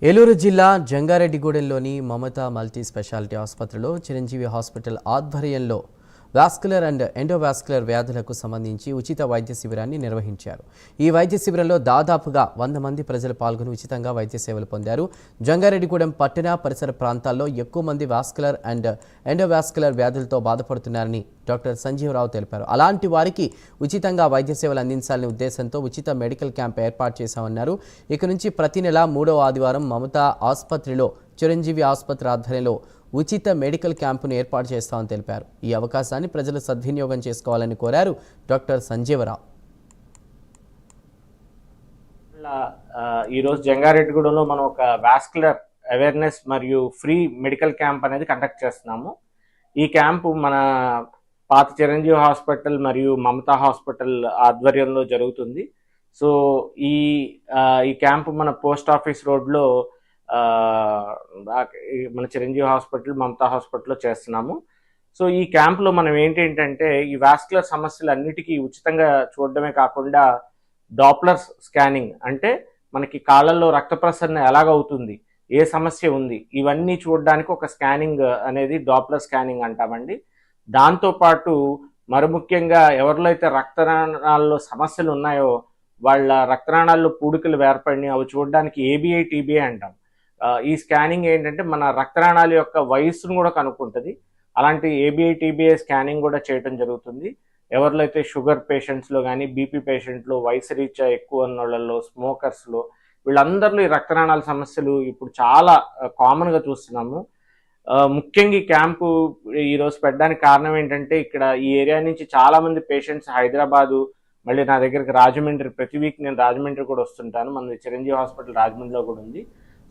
ఏలూరు జిల్లా జంగారెడ్డిగూడెంలోని Mamata multi speciality ఆసుపత్రిలో Chiranjeevi hospital ఆధ్వర్యంలో వాస్కులర్ అండ్ ఎండోవాస్కులర్ వ్యాధులకు సంబంధించి ఉచిత వైద్య శిబిరాన్ని నిర్వహించారు. ఈ వైద్య శిబిరంలో దాదాపుగా 100 మంది ప్రజలు పాల్గొని ఉచితంగా వైద్య సేవలు పొందారు. జంగారెడ్డిగూడెం పట్టణ పరిసర ప్రాంతాల్లో ఎక్కువ మంది వాస్కులర్ అండ్ ఎండోవాస్కులర్ వ్యాధులతో బాధపడుతున్నారని డాక్టర్ సంజీవరావు తెలిపారు. అలాంటి వారికి ఉచితంగా వైద్య సేవలు అందించాలనే ఉద్దేశంతో ఉచిత మెడికల్ క్యాంప్ ఏర్పాటు చేశామన్నారు. ఇక నుంచి ప్రతి నెల 3వ ఆదివారం మమతా ఆసుపత్రిలో చిరంజీవి ఆసుపత్రి ఆధ్వర్యంలో ఉచిత మెడికల్ క్యాంపును ఏర్పాటు చేస్తామని తెలిపారు. ఈ అవకాశాన్ని ప్రజలు సద్వినియోగం చేసుకోవాలని కోరారు డాక్టర్ సంజీవరావు. ఈరోజు జంగారెడ్డిగూడెంలో మనం ఒక వాస్కులర్ అవేర్నెస్ మరియు ఫ్రీ మెడికల్ క్యాంప్ అనేది కండక్ట్ చేస్తున్నాము. ఈ క్యాంపు మన పాత చిరంజీవి హాస్పిటల్ మరియు మమతా హాస్పిటల్ ఆధ్వర్యంలో జరుగుతుంది. సో ఈ క్యాంపు మన పోస్ట్ ఆఫీస్ రోడ్లో మన చిరంజీవి హాస్పిటల్ మమతా హాస్పిటల్లో చేస్తున్నాము. సో ఈ క్యాంప్లో మనం ఏంటంటే ఈ వాస్కులర్ సమస్యలు అన్నిటికీ ఉచితంగా చూడడమే కాకుండా డాప్లర్ స్కానింగ్ అంటే మనకి కాళ్ళల్లో రక్త ప్రసరణ ఎలాగవుతుంది, ఏ సమస్య ఉంది, ఇవన్నీ చూడడానికి ఒక స్కానింగ్ అనేది డాప్లర్ స్కానింగ్ అంటామండి. దాంతోపాటు మరి ముఖ్యంగా ఎవరిలో అయితే రక్తనాళాల్లో సమస్యలు ఉన్నాయో వాళ్ళ రక్తనాళాల్లో పూడికలు ఏర్పడినాయి అవి చూడడానికి ఏబిఐ టీబీఐ అంటాం. ఈ స్కానింగ్ ఏంటంటే మన రక్తనాళాల యొక్క వయస్సును కూడా కనుక్కుంటుంది. అలాంటి ఏబిఐ టీబీఐ స్కానింగ్ కూడా చేయడం జరుగుతుంది. ఎవరిలో అయితే షుగర్ పేషెంట్స్లో కానీ బీపీ పేషెంట్లో వయసు రీత్యా ఎక్కువ ఉన్న వాళ్ళలో స్మోకర్స్లో వీళ్ళందరిలో ఈ రక్తనాళాల సమస్యలు ఇప్పుడు చాలా కామన్గా చూస్తున్నాము. ముఖ్యంగా ఈ క్యాంపు ఈరోజు పెట్టడానికి కారణం ఏంటంటే ఇక్కడ ఈ ఏరియా నుంచి చాలామంది పేషెంట్స్ హైదరాబాదు మళ్ళీ నా దగ్గరికి రాజమండ్రి ప్రతి వీక్ నేను రాజమండ్రి కూడా వస్తుంటాను. మన చిరంజీవి హాస్పిటల్ రాజమండ్రిలో కూడా ఉంది.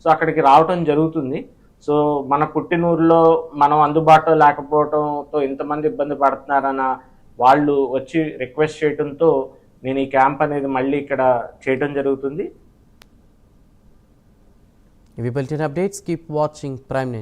సో అక్కడికి రావటం జరుగుతుంది. సో మన పుట్టినూరులో మనం అందుబాటులో లేకపోవడంతో ఇంతమంది ఇబ్బంది పడుతున్నారన్న వాళ్ళు వచ్చి రిక్వెస్ట్ చేయడంతో నేను ఈ క్యాంప్ అనేది మళ్ళీ ఇక్కడ చేయడం జరుగుతుంది. ఇవి బులెటిన్ అప్డేట్స్. Keep watching ప్రైమ్9.